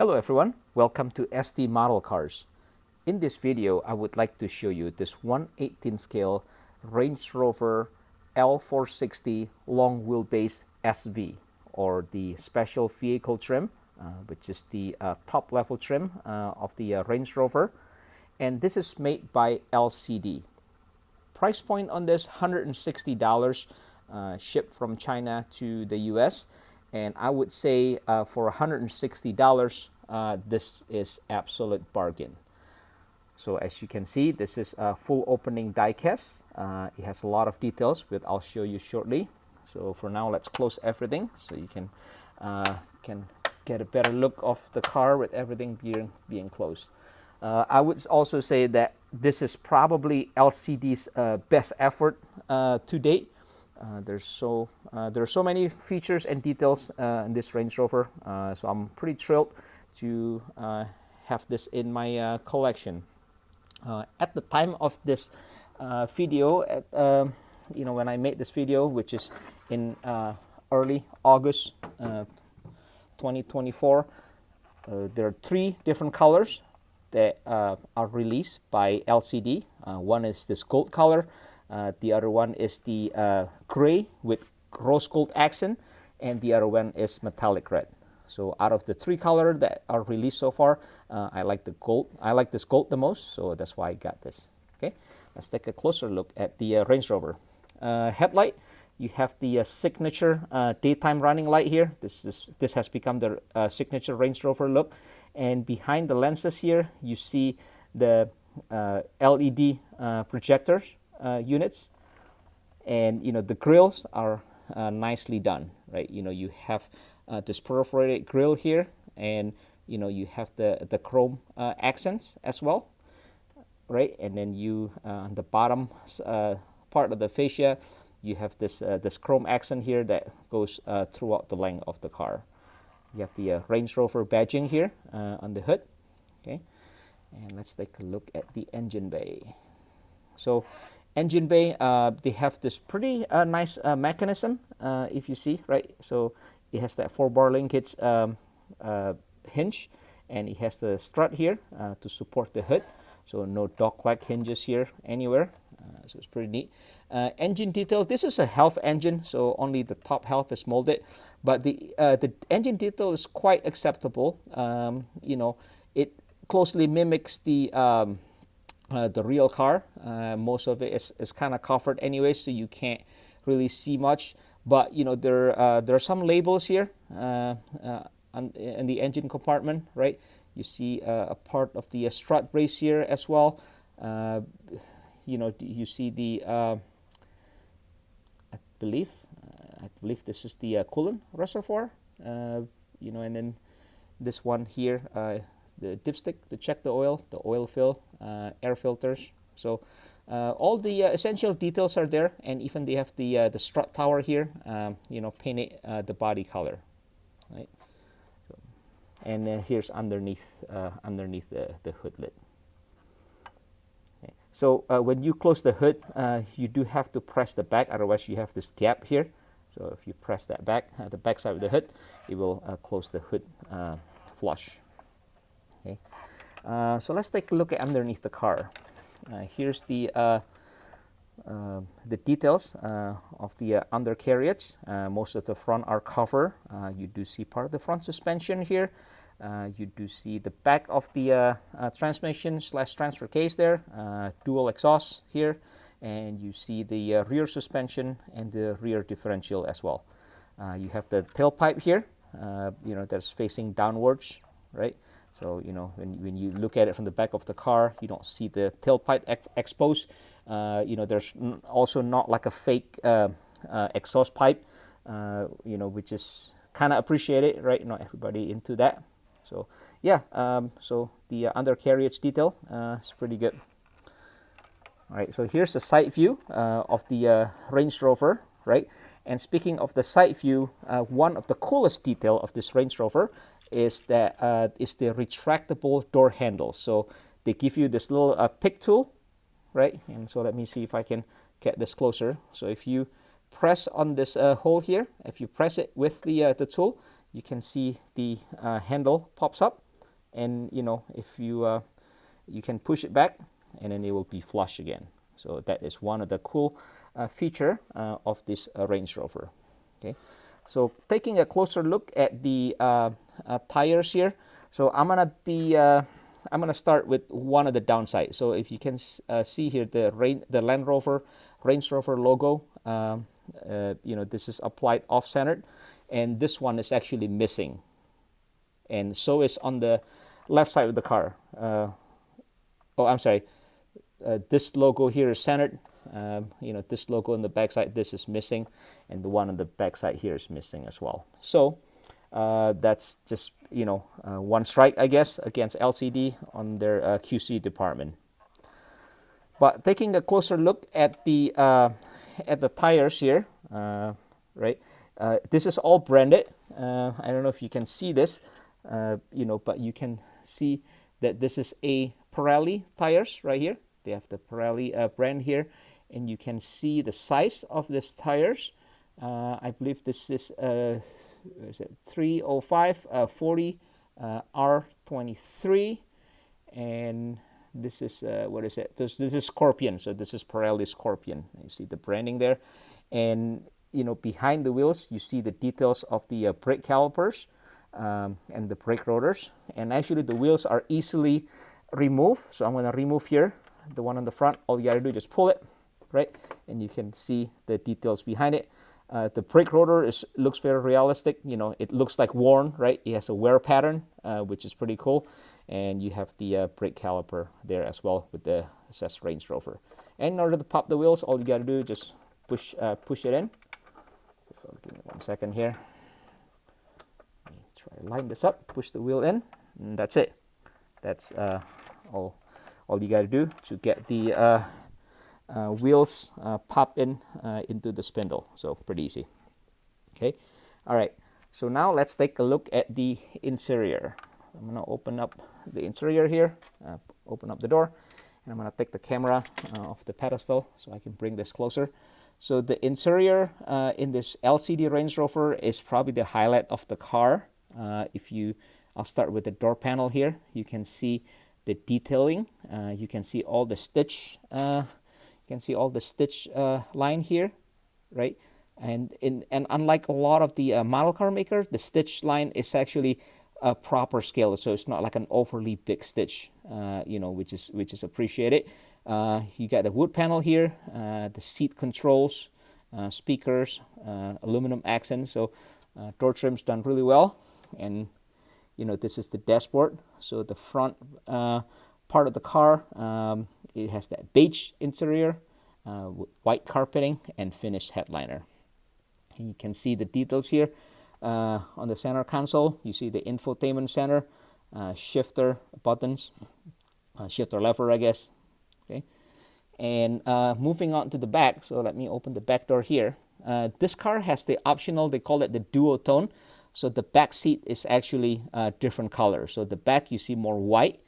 Hello everyone, welcome to ST Model Cars. In this video, I would like to show you this 1/18 scale Range Rover L460 long wheelbase SV, or the special vehicle trim, which is the top level trim of the Range Rover. And this is made by LCD. Price point on this, $160, shipped from China to the US. And I would say for $160, this is absolute bargain. So as you can see, this is a full opening diecast. It has a lot of details, which I'll show you shortly. So for now, let's close everything so you can get a better look of the car with everything being closed. I would also say that this is probably LCD's best effort to date. There are so many features and details in this Range Rover, so I'm pretty thrilled to have this in my collection. At the time of this video, when I made this video, which is in early August 2024, there are 3 different colors that are released by LCD. One is this gold color. The other one is the gray with rose gold accent, and the other one is metallic red. So out of the 3 colors that are released so far, I like the gold. I like this gold the most, so that's why I got this. Okay, let's take a closer look at the Range Rover headlight. You have the signature daytime running light here. This has become the signature Range Rover look. And behind the lenses here, you see the LED projectors. Units, and the grills are nicely done, right? You have this perforated grill here, and you have the chrome accents as well, right? And then you on the bottom part of the fascia, you have this chrome accent here that goes throughout the length of the car. You have the Range Rover badging here on the hood. Okay, and let's take a look at the engine bay. So engine bay, they have this pretty nice mechanism, if you see, right? So it has that 4-bar linkage hinge, and it has the strut here to support the hood. So no dog-leg hinges here anywhere. So it's pretty neat. Engine detail, this is a half engine, so only the top half is molded. But the engine detail is quite acceptable. It closely mimics the real car. Most of it is kind of covered anyway, so you can't really see much. But there are some labels here in the engine compartment, right? You see a part of the strut brace here as well. You see the I believe this is the coolant reservoir. And then this one here. The dipstick to check the oil fill, air filters. So all the essential details are there, and even they have the strut tower here, painted the body color, right? So, and here's underneath the hood lid. Okay. So when you close the hood, you do have to press the back, otherwise you have this gap here. So if you press that back, the back side of the hood, it will close the hood flush. Okay, so let's take a look at underneath the car. Here's the details of the undercarriage. Most of the front are covered. You do see part of the front suspension here. You do see the back of the transmission/transfer case there. Dual exhaust here, and you see the rear suspension and the rear differential as well. You have the tailpipe here. That's facing downwards, right? So when you look at it from the back of the car, you don't see the tailpipe exposed. There's also not like a fake exhaust pipe, which is kind of appreciated, right? Not everybody into that. So yeah, so the undercarriage detail is pretty good. All right, so here's the side view of the Range Rover, right? And speaking of the side view, one of the coolest detail of this Range Rover is that is the retractable door handle. So they give you this little pick tool, right? And so let me see if I can get this closer. So if you press on this hole here, if you press it with the tool, you can see the handle pops up, and you know, if you you can push it back and then it will be flush again. So that is one of the cool feature of this Range Rover. Okay, so taking a closer look at the tires here. So I'm gonna start with one of the downsides. So if you can see here the Land Rover Range Rover logo, you know, this is applied off-centered, and this one is actually missing, and so is on the left side of the car. Oh, I'm sorry. This logo here is centered. You know, this logo on the backside, this is missing, and the one on the backside here is missing as well. So that's just, you know, one strike, I guess, against LCD on their QC department. But taking a closer look at the tires here, right? This is all branded. I don't know if you can see this, you know, but you can see that this is a Pirelli tires right here. They have the Pirelli brand here, and you can see the size of this tires. I believe this is 305 40 R23, and this is what is it? This is Scorpion. So this is Pirelli Scorpion. You see the branding there, and you know, behind the wheels you see the details of the brake calipers and the brake rotors. And actually the wheels are easily removed. So I'm going to remove here the one on the front. All you got to do is just pull it, right? And you can see the details behind it. The brake rotor looks very realistic. You know, it looks like worn, right? It has a wear pattern, which is pretty cool. And you have the brake caliper there as well with the SS Range Rover. And in order to pop the wheels, all you got to do is just push it in. So give me 1 second here. Let me try to line this up. Push the wheel in, and that's it. That's all you got to do to get the wheels pop into the spindle. So pretty easy. Okay, all right. So now let's take a look at the interior. I'm gonna open up the interior here, open up the door, and I'm gonna take the camera off the pedestal so I can bring this closer. So the interior in this LCD Range Rover is probably the highlight of the car. I'll start with the door panel here. You can see the detailing. You can see all the stitch. Line here, right? And unlike a lot of the model car makers, the stitch line is actually a proper scale, so it's not like an overly big stitch, you know, which is appreciated. You got the wood panel here, the seat controls, speakers, aluminum accents. So door trim's done really well, and you know, this is the dashboard. So the front part of the car, it has that beige interior with white carpeting and finished headliner. And you can see the details here on the center console. You see the infotainment center, shifter buttons, shifter lever, I guess. Okay, and moving on to the back. So let me open the back door here. This car has the optional, they call it the duotone. So the back seat is actually different color. So the back you see more white.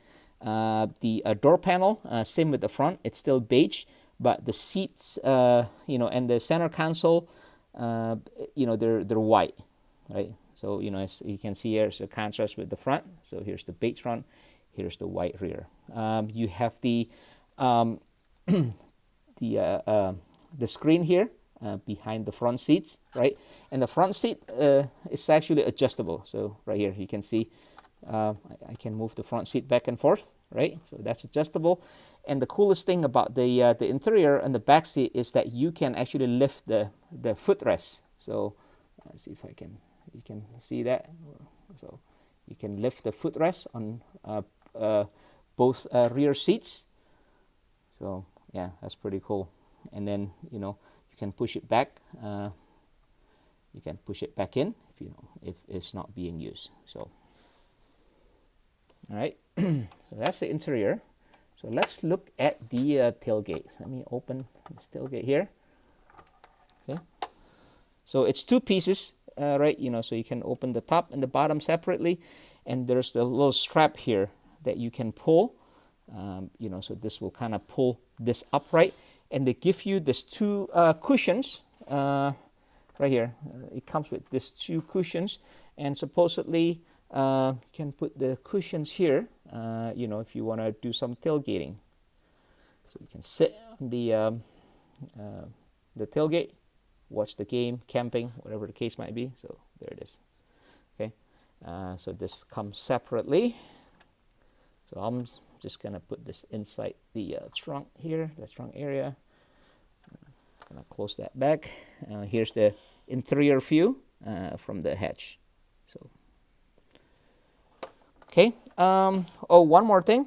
The door panel, same with the front, it's still beige, but the seats, you know, and the center console, you know, they're white, right? So, you know, as you can see here, it's a contrast with the front. So here's the beige front, here's the white rear. You have the screen here behind the front seats, right? And the front seat is actually adjustable. So right here you can see I can move the front seat back and forth, right? So that's adjustable. And the coolest thing about the interior and the back seat is that you can actually lift the footrest. So let's see if you can see that. So you can lift the footrest on both rear seats. So yeah, that's pretty cool. And then, you know, you can push it back. You can push it back in if it's not being used. So. All right, so that's the interior. So let's look at the tailgate. Let me open this tailgate here. Okay, so it's two pieces, right? You know, so you can open the top and the bottom separately, and there's the little strap here that you can pull. You know, so this will kind of pull this upright, and they give you this two cushions right here. It comes with these two cushions, and supposedly you can put the cushions here, you know, if you want to do some tailgating. So you can sit on the tailgate, watch the game, camping, whatever the case might be. So there it is. Okay, so this comes separately. So I'm just gonna put this inside the trunk here, the trunk area. I'm gonna close that back. Here's the interior view from the hatch. So okay. Oh, one more thing.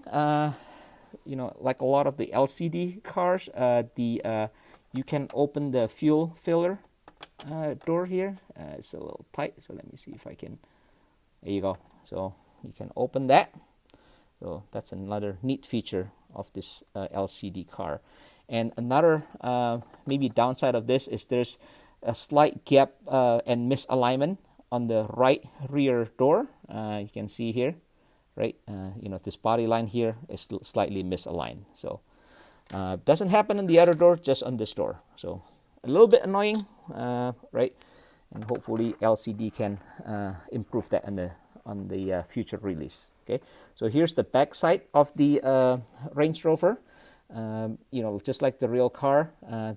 You know, like a lot of the LCD cars, you can open the fuel filler door here. It's a little tight, so let me see if I can. There you go. So you can open that. So that's another neat feature of this LCD car. And another maybe downside of this is there's a slight gap and misalignment on the right rear door. You can see here, right? You know, this body line here is slightly misaligned. So doesn't happen in the other door, just on this door. So a little bit annoying, right? And hopefully LCD can improve that on the future release. Okay, so here's the back side of the Range Rover. You know, just like the real car,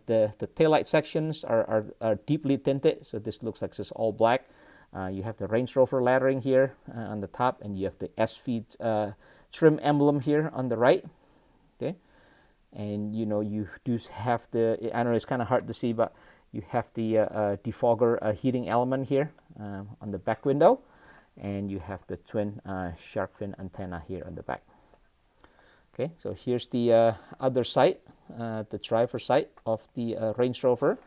the taillight sections are deeply tinted, so this looks like it's all black. You have the Range Rover lettering here on the top, and you have the SV trim emblem here on the right. Okay, and you know, you do have the, I know it's kind of hard to see, but you have the defogger heating element here on the back window, and you have the twin shark fin antenna here on the back. Okay, so here's the other side, the driver side of the Range Rover.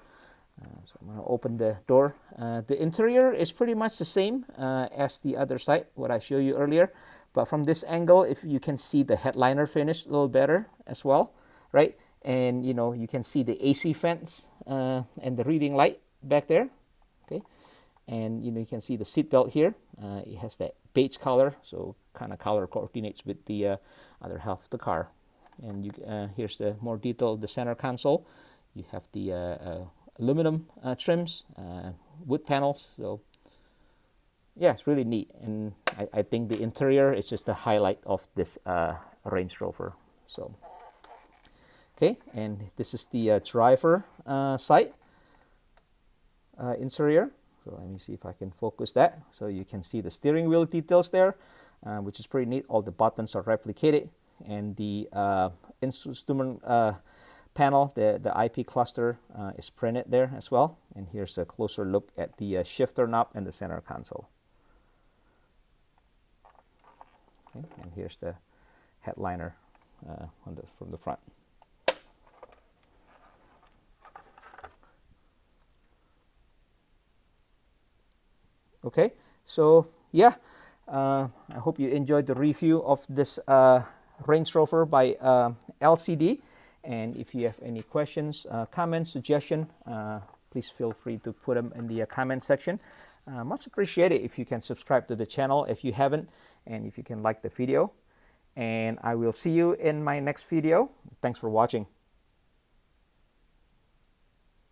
So I'm going to open the door. The interior is pretty much the same as the other side, what I showed you earlier. But from this angle, if you can see the headliner finish a little better as well, right? And you know, you can see the AC fence and the reading light back there. Okay, and you know, you can see the seat belt here. It has that beige color, so kind of color coordinates with the other half of the car. And you here's the more detail of the center console. You have the aluminum trims, wood panels. So yeah, it's really neat, and I think the interior is just the highlight of this Range Rover. So okay, and this is the driver side interior. So let me see if I can focus that. So you can see the steering wheel details there, which is pretty neat. All the buttons are replicated, and the instrument panel, the IP cluster is printed there as well. And here's a closer look at the shifter knob and the center console. Okay, and here's the headliner from the front. Okay, so yeah, I hope you enjoyed the review of this Range Rover by LCD. And if you have any questions, comments, suggestion, please feel free to put them in the comment section. Much appreciated if you can subscribe to the channel if you haven't, and if you can like the video. And I will see you in my next video. Thanks for watching.